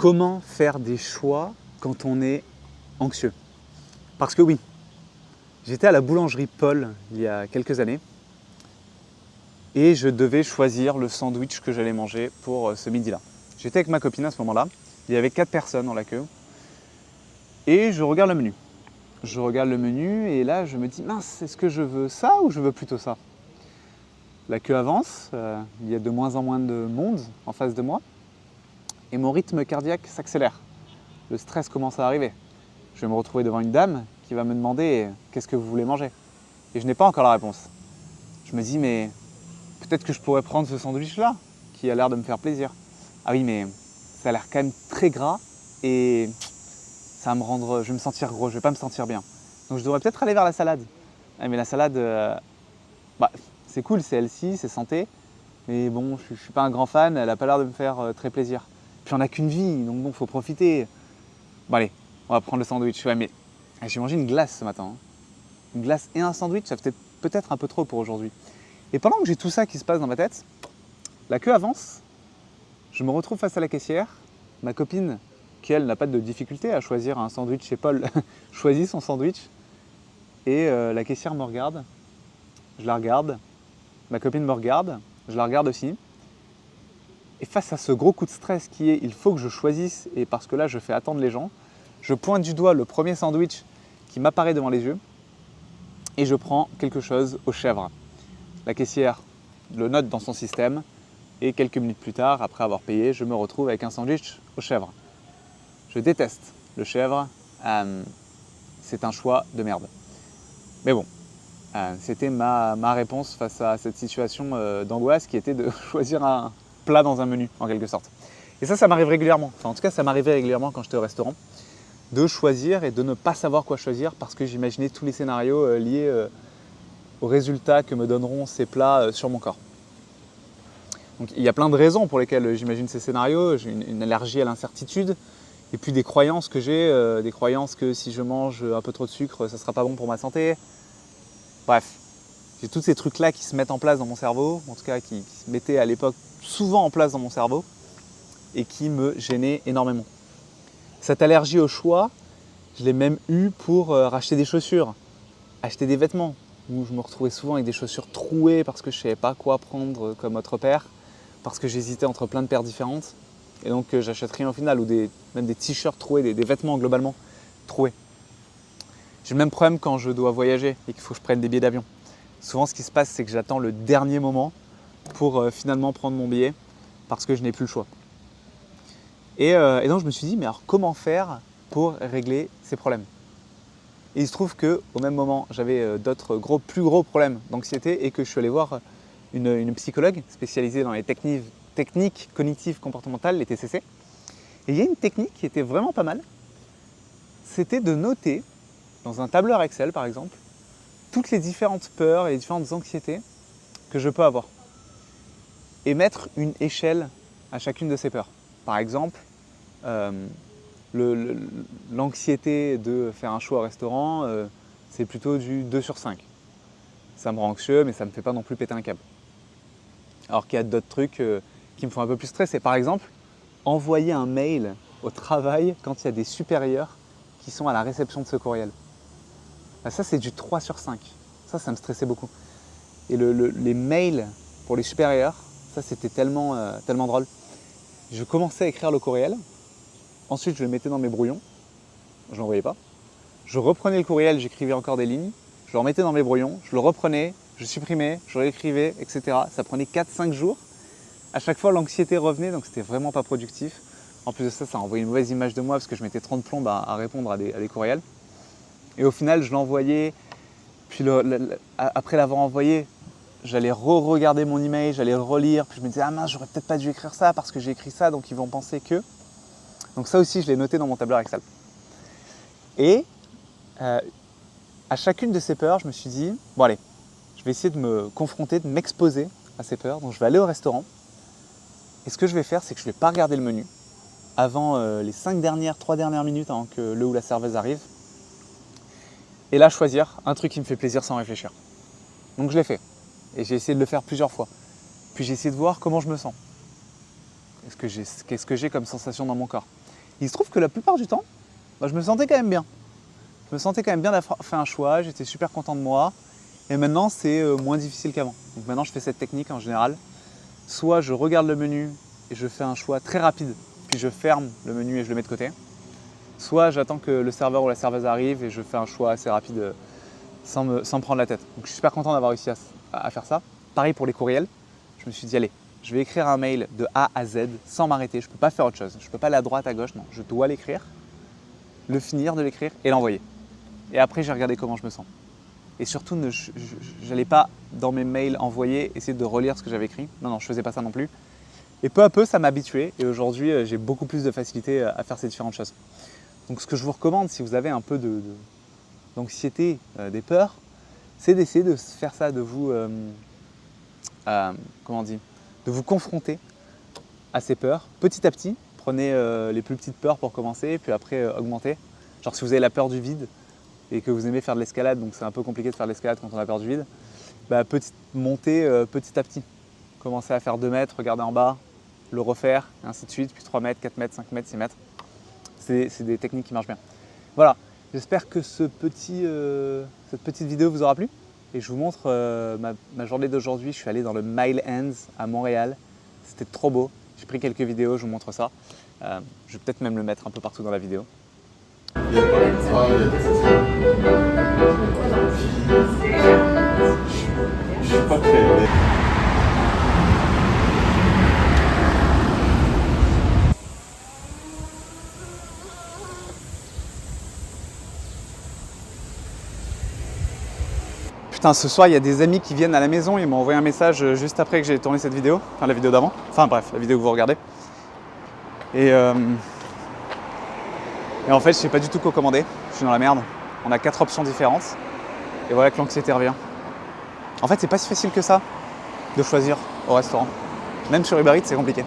Comment faire des choix quand on est anxieux? Parce que oui, j'étais à la boulangerie Paul il y a quelques années et je devais choisir le sandwich que j'allais manger pour ce midi-là. J'étais avec ma copine à ce moment-là, il y avait 4 personnes dans la queue et je regarde le menu. Je regarde le menu et là je me dis mince, est-ce que je veux ça ou je veux plutôt ça? La queue avance, il y a de moins en moins de monde en face de moi et mon rythme cardiaque s'accélère. Le stress commence à arriver. Je vais me retrouver devant une dame qui va me demander qu'est-ce que vous voulez manger. Et je n'ai pas encore la réponse. Je me dis mais peut-être que je pourrais prendre ce sandwich-là qui a l'air de me faire plaisir. Ah oui mais ça a l'air quand même très gras et ça va me rendre, je vais me sentir gros, je vais pas me sentir bien. Donc je devrais peut-être aller vers la salade. Ah, mais la salade, c'est cool, c'est healthy, c'est santé. Mais bon, je suis pas un grand fan, elle a pas l'air de me faire très plaisir. Puis on n'a qu'une vie, donc bon, faut profiter. Bon allez, on va prendre le sandwich. Ouais, mais j'ai mangé une glace ce matin. Une glace et un sandwich, ça fait peut-être un peu trop pour aujourd'hui. Et pendant que j'ai tout ça qui se passe dans ma tête, la queue avance, je me retrouve face à la caissière, ma copine, qui elle n'a pas de difficulté à choisir un sandwich chez Paul, choisit son sandwich et la caissière me regarde, je la regarde, ma copine me regarde, je la regarde aussi. Et face à ce gros coup de stress qui est il faut que je choisisse et parce que là je fais attendre les gens, je pointe du doigt le premier sandwich qui m'apparaît devant les yeux et je prends quelque chose aux chèvres. La caissière le note dans son système et quelques minutes plus tard, après avoir payé, je me retrouve avec un sandwich aux chèvres. Je déteste le chèvre, c'est un choix de merde. Mais bon, c'était ma réponse face à cette situation d'angoisse qui était de choisir un plat dans un menu en quelque sorte. Et ça m'arrive régulièrement, enfin en tout cas ça m'arrivait régulièrement quand j'étais au restaurant, de choisir et de ne pas savoir quoi choisir parce que j'imaginais tous les scénarios liés aux résultats que me donneront ces plats sur mon corps. Donc il y a plein de raisons pour lesquelles j'imagine ces scénarios, j'ai une allergie à l'incertitude, et puis des croyances que j'ai, des croyances que si je mange un peu trop de sucre, ça ne sera pas bon pour ma santé. Bref, j'ai tous ces trucs-là qui se mettent en place dans mon cerveau, en tout cas qui se mettaient à l'époque souvent en place dans mon cerveau et qui me gênaient énormément. Cette allergie au choix, je l'ai même eue pour racheter des chaussures, acheter des vêtements, où je me retrouvais souvent avec des chaussures trouées parce que je ne savais pas quoi prendre comme autre paire, parce que j'hésitais entre plein de paires différentes. Et donc j'achète rien au final, ou même des t-shirts troués, des vêtements globalement troués. J'ai le même problème quand je dois voyager et qu'il faut que je prenne des billets d'avion. Souvent ce qui se passe, c'est que j'attends le dernier moment pour finalement prendre mon billet parce que je n'ai plus le choix. Et donc je me suis dit, mais alors comment faire pour régler ces problèmes? Et il se trouve qu'au même moment, j'avais d'autres plus gros problèmes d'anxiété et que je suis allé voir une psychologue spécialisée dans les techniques cognitives comportementales, les TCC. Et il y a une technique qui était vraiment pas mal, c'était de noter dans un tableur Excel par exemple, toutes les différentes peurs et les différentes anxiétés que je peux avoir. Et mettre une échelle à chacune de ces peurs. Par exemple, l'anxiété de faire un choix au restaurant, c'est plutôt du 2 sur 5. Ça me rend anxieux, mais ça ne me fait pas non plus péter un câble. Alors qu'il y a d'autres trucs qui me font un peu plus stresser. Par exemple, envoyer un mail au travail quand il y a des supérieurs qui sont à la réception de ce courriel. Ça, c'est du 3 sur 5. Ça me stressait beaucoup. Et les mails pour les supérieurs, ça, c'était tellement drôle. Je commençais à écrire le courriel. Ensuite, je le mettais dans mes brouillons. Je ne l'envoyais pas. Je reprenais le courriel, j'écrivais encore des lignes. Je le remettais dans mes brouillons. Je le reprenais, je supprimais, je réécrivais, etc. Ça prenait 4-5 jours. À chaque fois, l'anxiété revenait, donc c'était vraiment pas productif. En plus de ça, ça envoyait une mauvaise image de moi parce que je mettais 30 plombes à répondre à des courriels. Et au final, je l'envoyais. Puis après l'avoir envoyé, j'allais re-regarder mon email, j'allais le relire. Puis je me disais, ah mince, j'aurais peut-être pas dû écrire ça parce que j'ai écrit ça, donc ils vont penser que. Donc ça aussi, je l'ai noté dans mon tableur Excel. Et à chacune de ces peurs, je me suis dit, bon allez, je vais essayer de me confronter, de m'exposer à ces peurs. Donc je vais aller au restaurant. Et ce que je vais faire, c'est que je ne vais pas regarder le menu avant les 3 dernières minutes avant que le ou la serveuse arrive. Et là, choisir un truc qui me fait plaisir sans réfléchir. Donc je l'ai fait. Et j'ai essayé de le faire plusieurs fois. Puis j'ai essayé de voir comment je me sens. Qu'est-ce que j'ai comme sensation dans mon corps. Il se trouve que la plupart du temps, bah, je me sentais quand même bien. Je me sentais quand même bien d'avoir fait un choix, j'étais super content de moi. Et maintenant, c'est moins difficile qu'avant. Donc maintenant, je fais cette technique en général. Soit je regarde le menu et je fais un choix très rapide, puis je ferme le menu et je le mets de côté. Soit j'attends que le serveur ou la serveuse arrive et je fais un choix assez rapide sans me prendre la tête. Donc je suis super content d'avoir réussi à faire ça. Pareil pour les courriels, je me suis dit allez, je vais écrire un mail de A à Z sans m'arrêter. Je ne peux pas faire autre chose. Je ne peux pas aller à droite, à gauche, non. Je dois l'écrire, le finir de l'écrire et l'envoyer. Et après, j'ai regardé comment je me sens. Et surtout, je n'allais pas dans mes mails envoyés essayer de relire ce que j'avais écrit. Non, je ne faisais pas ça non plus. Et peu à peu, ça m'a habitué. Et aujourd'hui, j'ai beaucoup plus de facilité à faire ces différentes choses. Donc ce que je vous recommande, si vous avez un peu d'anxiété, des peurs, c'est d'essayer de faire ça, de vous, de vous confronter à ces peurs petit à petit. Prenez les plus petites peurs pour commencer, puis après augmenter. Genre si vous avez la peur du vide et que vous aimez faire de l'escalade, donc c'est un peu compliqué de faire de l'escalade quand on a peur du vide, bah, montez petit à petit. Commencez à faire 2 mètres, regardez en bas, le refaire, et ainsi de suite, puis 3 mètres, 4 mètres, 5 mètres, 6 mètres. C'est des techniques qui marchent bien. Voilà, j'espère que cette petite vidéo vous aura plu. Et je vous montre ma journée d'aujourd'hui. Je suis allé dans le Mile Ends à Montréal. C'était trop beau. J'ai pris quelques vidéos, je vous montre ça. Je vais peut-être même le mettre un peu partout dans la vidéo. Je suis pas très... Putain, ce soir, il y a des amis qui viennent à la maison. Ils m'ont envoyé un message juste après que j'ai tourné cette vidéo. Enfin, la vidéo d'avant. Enfin, bref, la vidéo que vous regardez. Et en fait, je sais pas du tout quoi commander. Je suis dans la merde. On a 4 options différentes. Et voilà que l'anxiété revient. En fait, c'est pas si facile que ça de choisir au restaurant. Même sur Uber Eats, c'est compliqué.